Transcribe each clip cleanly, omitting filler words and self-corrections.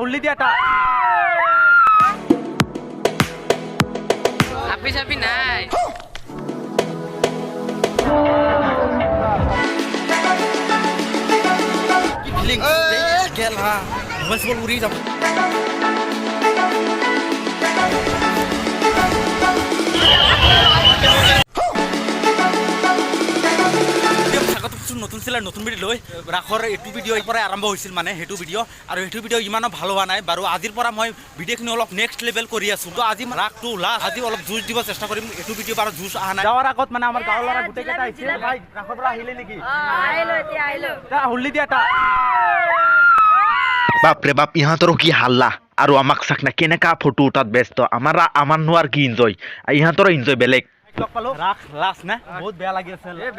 হুল্লি দিয়া এটা আপি চাপি নাই কি ফিলিংস গেল হা মোবাইল সব উড়ি যাব নতুন চিলাৰ নতুন ভিডিঅ' লৈ ৰাসৰ এইটো ভিডিঅ'ৰ পৰাই আৰম্ভ হৈছিল মানে সেইটো ভিডিঅ' আৰু সেইটো ভিডিঅ' ইমানো ভাল হোৱা নাই বাৰু আজিৰ পৰা মই ভিডিঅ'খিনি অলপ নেক্সট লেভেল কৰি আছোঁ তো আজি ৰাসটো লাষ্ট আজি অলপ জুচ দিব চেষ্টা কৰিম এইটো ভিডিঅ' বাৰু জুচ অহা নাই যাৱাৰ আগত মানে আমাৰ গাঁৱৰ ল'ৰা গোটেইকেইটা আহিছে ভাই ৰাসৰ পৰা আহিলে নেকি হুল্লি দিয়া এটা বাপৰে বাপ ইহঁতৰো কি হাল্লা আৰু আমাক চাক না কেনেকা ফটো উঠাত ব্যস্ত আমাৰ নোৱাৰ কি এনজয় ইহঁতৰো এনজয় বেলেগ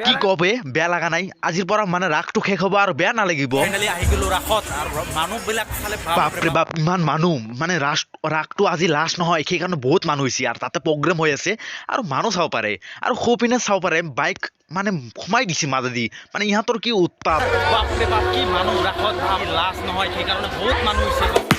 কি কবে বেয়া লগা নাই আজিৰ পৰা মানে ৰাসটো শেষ হ'ব আৰু বেয়া নালাগিব বাপৰে বাপ ইমান মানুহ মানে ৰাসটো আজি লাষ্ট নহয় সেইকাৰণে বহুত মানুহ হৈছে আৰু তাতে প্ৰগ্ৰেম হৈ আছে আৰু মানুহ চাব পাৰে আৰু সৌপিনে চাব পাৰে বাইক মানে সোমাই দিছে মাজেদি মানে ইহঁতৰ কি উৎপাত বাপৰে বাপ কি মানুহ ৰাসত লাষ্ট নহয় সেইকাৰণে বহুত মানুহ হৈছে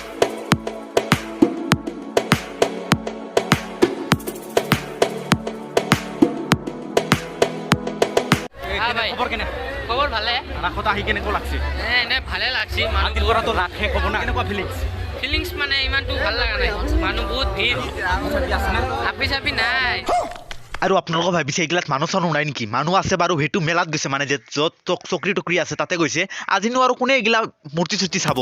খবৰ ভালে ৰাসত আহি কেনেকুৱা লাগছে এনে ভালে লাগছে আজিৰ পৰাতো ৰাস শেষ হ'ব না কেনেকুৱা ফিলিংছ মানে ইমানটো ভাল লগা নাই মানুহ বহুত ভিৰ আপি চাপি নাই আৰু আপোনালোকে ভাবিছে এইগিলাত মানুহ চানুহ নাই নেকি মানুহ আছে বাৰু সেইটো মেলাত গৈছে মানে যে য'ত চকৰি টকৰি আছে তাতে গৈছে আজিনো আৰু কোনে এইগিলা মূৰ্তি চূৰ্তি চাব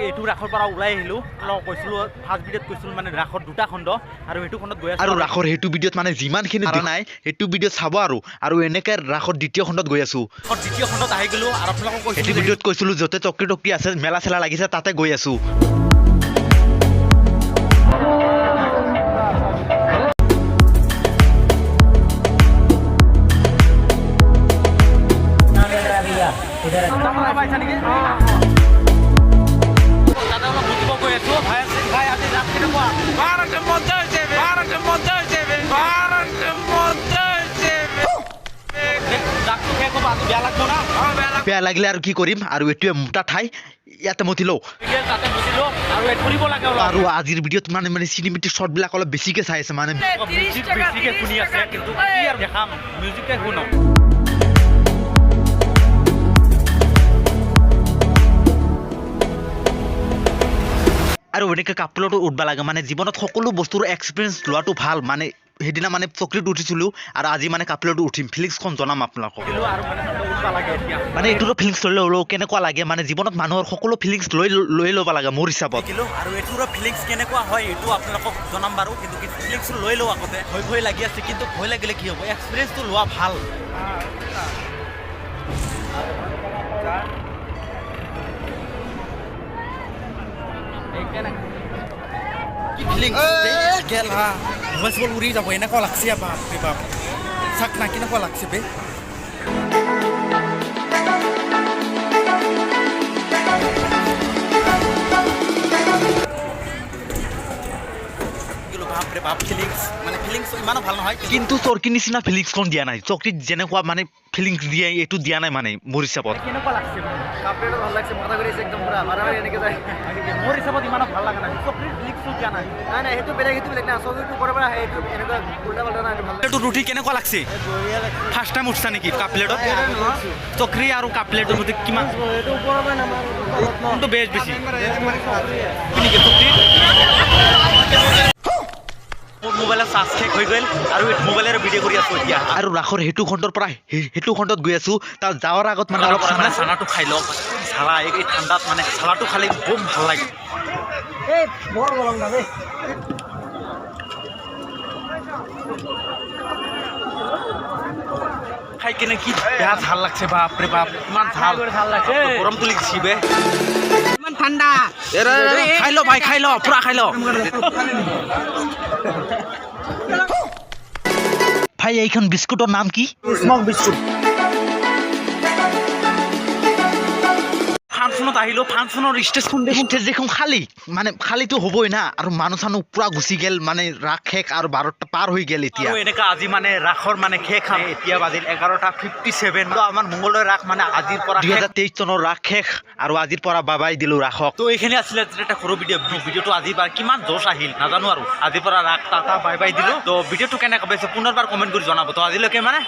এইটো ৰাসৰ পৰা ওলাই আহিলোঁ কৈছিলোঁ ফাৰ্ষ্ট ভিডিঅ'ত কৈছিলোঁ মানে ৰাসৰ দুটা খণ্ড আৰু সেইটো খণ্ডত গৈ আৰু ৰাসৰ সেইটো ভিডিঅ'ত মানে যিমানখিনি নাই সেইটো ভিডিঅ' চাব আৰু এনেকে ৰাসৰ দ্বিতীয় খণ্ডত গৈ আছোঁ দ্বিতীয় খণ্ডত আহি গ'লোঁ আৰু আপোনালোকক সেইটো ভিডিঅ'ত কৈছিলোঁ য'তে চকৰি টকৰি আছে মেলা চেলা লাগিছে তাতে গৈ আছোঁ বেয়া লাগিলে আৰু কি কৰিম আৰু এইটোৱে মোটা ঠাই ইয়াতে মতি লওঁ আৰু আজিৰ ভিডিঅ'ত মানে চিনেমেটিক শ্বটবিলাক অলপ বেছিকে চাই আছে মানে আৰু এনেকৈ কাপোৰতো উঠব লাগে মানে জীৱনত সকলো বস্তুৰ এক্সপিৰিয়েঞ্চ লোৱাটো ভাল মানে সেইদিনা মানে চকৰিত উঠিছিলোঁ আৰু আজি মানে কাপোৰতো উঠিম ফিলিংছখন জনাম আপোনালোকক মানে এইটোতো ফিলিংছ লৈ ল'ব কেনেকুৱা লাগে মানে জীৱনত মানুহৰ সকলো ফিলিংছ লৈ ল'ব লাগে মোৰ হিচাপত আৰু এইটোৰ ফিলিংছ কেনেকুৱা হয় এইটো আপোনালোকক জনাম বাৰু কিন্তু ফিলিংছ লৈ লওঁ আগতে ভয় লাগি আছে কিন্তু ভয় লাগিলে কি হ'ব এক্সপিৰিয়েঞ্চটো লোৱা ভাল কি ফিলিংছ গেল হা মোবাইল সব উড়ি যাব এনেকুৱা লাগছে বাপৰে বাপ চাক না কেনেকুৱা লাগছে বে বাপৰে বাপ ফিলিংছ মানে ফিলিংছ ইমানো ভাল নহয় কিন্তু চৰকি নিচিনা ফিলিংছখন দিয়া নাই চকৰিত যেনেকুৱা মানে ফিলিংছ দিয়ে এইটো দিয়া নাই মানে মোৰ হিচাপত কেনেকুৱা লাগছে কাপোৰটো ভাল লাগছে মাথা ঘূৰিছে একদম পুৰা মাৰামাৰি এনেকৈ যায় মোৰ হিচাপত ইমানো ভাল লগা নাই চকৰিত ফিলিংছটো দিয়া নাই নাই সেইটো বেলেগ না চকৰিটো পৰা পৰা সেইটো এনেকুৱা উল্টা পাল্টা নাই ভাল লাগে ৰুটি কেনেকুৱা লাগছে ফাৰ্ষ্ট টাইম উঠছা নেকি কাপ প্লেটত চকৰি আৰু কাপ প্লেটৰ মধ্যে কিমান কোনটো বেষ্ট বেছি মোবাইলৰ চাৰ্জ শেষ হৈ গ'ল আৰু মোবাইলৰ ভিডিঅ' কৰি আছোঁ এতিয়া আৰু ৰাসৰ সেইটো খণ্ডৰ পৰা সেইটো খণ্ডত গৈ আছোঁ তাত যাৱাৰ আগত মানে অলপ চানাটো খাই লওঁ চালা এই ঠাণ্ডাত মানে চালাটো খালে বহুত ভাল লাগে খাই কেনে কি বেয়া ঝাল লাগছে বাপৰে বাপ ইমান ভাল লাগছে গৰম তুলি দিছি বে ইমান ঠাণ্ডা খাই ল ভাই খাই ল পুৰা খাই ল ভাই এইখন বিস্কুটৰ নাম কি স্মক বিস্কুট ফাংচনত আহিলো ফাংচনৰ ষ্টেজখন ষ্টেজ দেখোন খালী মানে খালীটো হ'বই না আৰু মানুহ চানুহ পুৰা গুচি গেল মানে ৰাস শেষ আৰু 12টা পাৰ হৈ গেল এতিয়া আৰু এনেকা আজি মানে ৰাসৰ মানে শেষ এতিয়া বাজিল 11:57 তো আমাৰ মংগলদৈ ৰাস মানে আজিৰ পৰা 2023 চনৰ ৰাস শেষ আৰু আজিৰ পৰা বাবাই দিলো ৰাসক তো এইখিনি আছিলে এটা সৰু ভিডিঅ'টো আজিৰ পৰা কিমান জোচ আহিল নাজানো আৰু আজিৰ পৰা ৰাস টাটা বাই বাই দিলো তো ভিডিঅ'টো কেনেকৈ পাইছে পুনৰবাৰ কমেণ্ট কৰি জনাব তো আজিলৈকে মানে